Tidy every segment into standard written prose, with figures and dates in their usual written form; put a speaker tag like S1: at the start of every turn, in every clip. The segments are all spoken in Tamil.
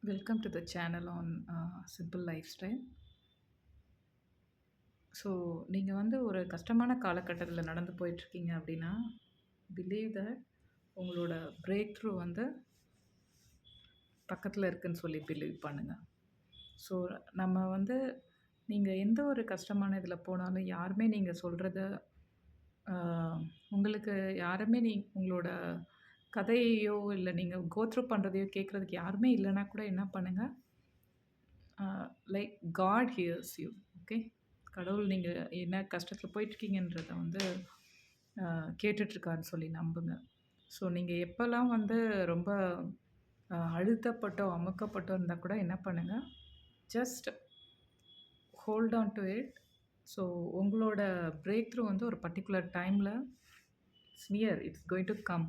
S1: Welcome to the channel on Simple Lifestyle. So நீங்கள் வந்து ஒரு கஷ்டமான காலகட்டத்தில் நடந்து போயிட்டுருக்கீங்க அப்படின்னா பிலீவ் தட் உங்களோட பிரேக் த்ரூ வந்து பக்கத்தில் இருக்குன்னு சொல்லி பிலீவ் பண்ணுங்கள். ஸோ நம்ம வந்து நீங்கள் எந்த ஒரு கஷ்டமான இதில் போனாலும் யாருமே நீங்கள் சொல்கிறத உங்களுக்கு யாருமே உங்களோட கதையையோ இல்லை நீங்கள் கோத்ரூ பண்ணுறதையோ கேட்குறதுக்கு யாருமே இல்லைன்னா கூட என்ன பண்ணுங்கள், like god hears you. Okay, கடவுள் நீங்கள் என்ன கஷ்டத்தில் போயிட்டுருக்கீங்கன்றத வந்து கேட்டுட்ருக்காருன்னு சொல்லி நம்புங்க. ஸோ நீங்கள் எப்போல்லாம் வந்து ரொம்ப அழுத்தப்பட்டோ அமுக்கப்பட்டோ இருந்தால் கூட என்ன பண்ணுங்கள், just hold on to it. So உங்களோட பிரேக் த்ரூ வந்து ஒரு பர்டிகுலர் டைமில் it's near, it's going to come.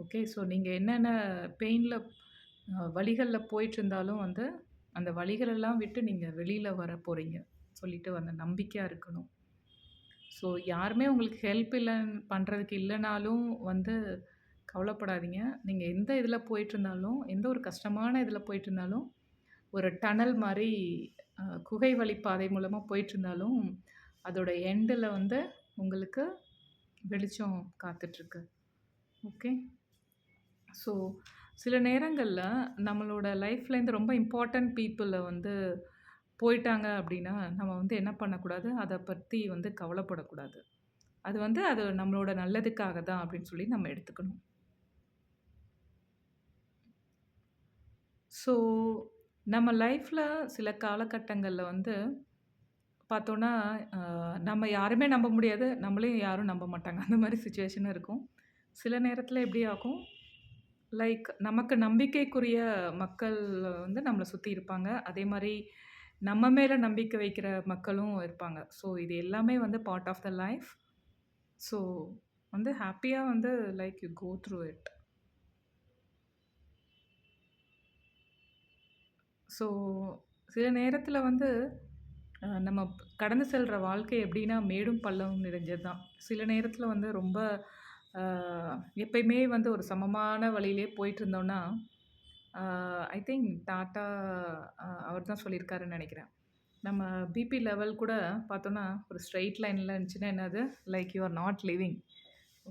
S1: Okay, so நீங்கள் என்னென்ன பெயினில் வலிகளில் போயிட்டுருந்தாலும் வந்து அந்த வலிகளெல்லாம் விட்டு நீங்கள் வெளியில் வர போகிறீங்க சொல்லிட்டு அந்த நம்பிக்கையாக இருக்கணும். ஸோ யாருமே உங்களுக்கு ஹெல்ப் இல்லைன்னு பண்ணுறதுக்கு இல்லைனாலும் வந்து கவலைப்படாதீங்க. நீங்கள் எந்த இதில் போயிட்டுருந்தாலும், எந்த ஒரு கஷ்டமான இதில் போயிட்டுருந்தாலும், ஒரு டனல் மாதிரி குகை வழி பாதை மூலமாக போயிட்டுருந்தாலும் அதோட எண்டில் வந்து உங்களுக்கு வெளிச்சம் காத்துட்ருக்கு. ஓகே, ஸோ சில நேரங்களில் நம்மளோட லைஃப்லேருந்து ரொம்ப இம்பார்ட்டண்ட் பீப்புளை வந்து போயிட்டாங்க அப்படின்னா நம்ம வந்து என்ன பண்ணக்கூடாது, அதை பற்றி வந்து கவலைப்படக்கூடாது. அது வந்து அது நம்மளோட நல்லதுக்காக தான் அப்படின்னு சொல்லி நம்ம எடுத்துக்கணும். ஸோ நம்ம லைஃப்பில் சில காலகட்டங்களில் வந்து பார்த்தோன்னா நம்ம யாருமே நம்ப முடியாது, நம்மளையும் யாரும் நம்ப மாட்டாங்க. அந்த மாதிரி சிச்சுவேஷனும் இருக்கும். சில நேரத்தில் எப்படி ஆகும், லைக் நமக்கு நம்பிக்கைக்குரிய மக்கள் வந்து நம்மளை சுற்றி இருப்பாங்க. அதே மாதிரி நம்ம மேலே நம்பிக்கை வைக்கிற மக்களும் இருப்பாங்க. ஸோ இது எல்லாமே வந்து part of the life. So வந்து ஹாப்பியாக வந்து like you go through it. So சில நேரத்தில் வந்து நம்ம கடந்து செல்கிற வாழ்க்கை எப்படின்னா மேடும் பள்ளமும் நிறைஞ்சது தான். சில நேரத்தில் வந்து ரொம்ப எப்பயுமே வந்து ஒரு சமமான வழியிலே போயிட்டுருந்தோன்னா, ஐ திங்க் டாட்டா அவர் தான் சொல்லியிருக்காருன்னு நினைக்கிறேன். நம்ம பிபி லெவல் கூட பார்த்தோன்னா ஒரு ஸ்ட்ரெயிட் லைனில் இருந்துச்சுன்னா என்னது, like you are not living.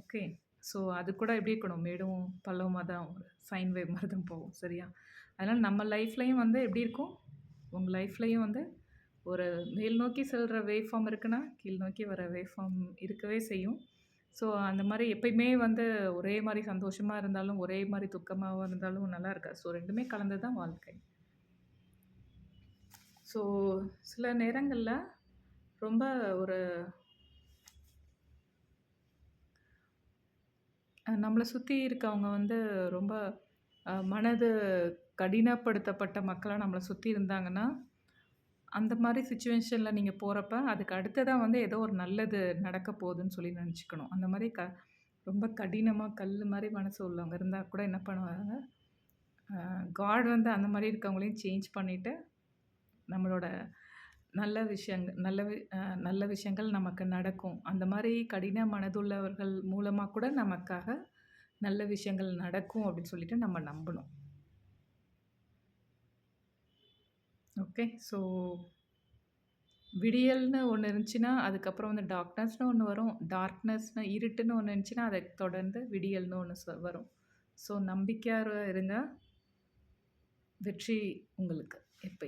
S1: Okay, so அது கூட எப்படி இருக்கணும், மேடும் பள்ளமாக தான் ஒரு சைன் வேவ் மாதிரி தான் போகும். சரியா? அதனால் நம்ம லைஃப்லேயும் வந்து எப்படி இருக்கும், உங்கள் லைஃப்லேயும் வந்து ஒரு மேல் நோக்கி செல்கிற வேவ் ஃபார்ம் இருக்குன்னா கீழ் நோக்கி வர வேவ் ஃபார்ம் இருக்கவே செய்யும். ஸோ அந்த மாதிரி எப்பயுமே வந்து ஒரே மாதிரி சந்தோஷமாக இருந்தாலும் ஒரே மாதிரி துக்கமாக இருந்தாலும் நல்லா இருக்காது. ஸோ ரெண்டுமே கலந்து தான் வாழ்க்கை. ஸோ சில நேரங்களில் ரொம்ப ஒரு நம்மளை சுற்றி இருக்கவங்க வந்து ரொம்ப மனது கடினப்படுத்தப்பட்ட மக்களாக நம்மளை சுற்றி இருந்தாங்கன்னா, அந்த மாதிரி சிச்சுவேஷனில் நீங்கள் போகிறப்ப அதுக்கு அடுத்ததாக வந்து ஏதோ ஒரு நல்லது நடக்க போகுதுன்னு சொல்லி நினச்சிக்கணும். அந்த மாதிரி ரொம்ப கடினமாக கல் மாதிரி மனசு உள்ளவங்க இருந்தால் கூட என்ன பண்ணுவாங்க, காட் வந்து அந்த மாதிரி இருக்கவங்களையும் சேஞ்ச் பண்ணிவிட்டு நம்மளோட நல்ல விஷயங்கள் நமக்கு நடக்கும். அந்த மாதிரி கடின மனதுள்ளவர்கள் மூலமாக கூட நமக்காக நல்ல விஷயங்கள் நடக்கும் அப்படின்னு சொல்லிட்டு நம்ம நம்பணும். ஓகே, ஸோ விடியல்னு ஒன்று இருந்துச்சுன்னா அதுக்கப்புறம் வந்து டார்க்னஸ்னு ஒன்று வரும். டார்க்னஸ்னு இருட்டுன்னு ஒன்று இருந்துச்சுன்னா அதை தொடர்ந்து விடியல்னு ஒன்று வரும். ஸோ நம்பிக்கையாக இருங்க, வெற்றி உங்களுக்கு எப்பயும்.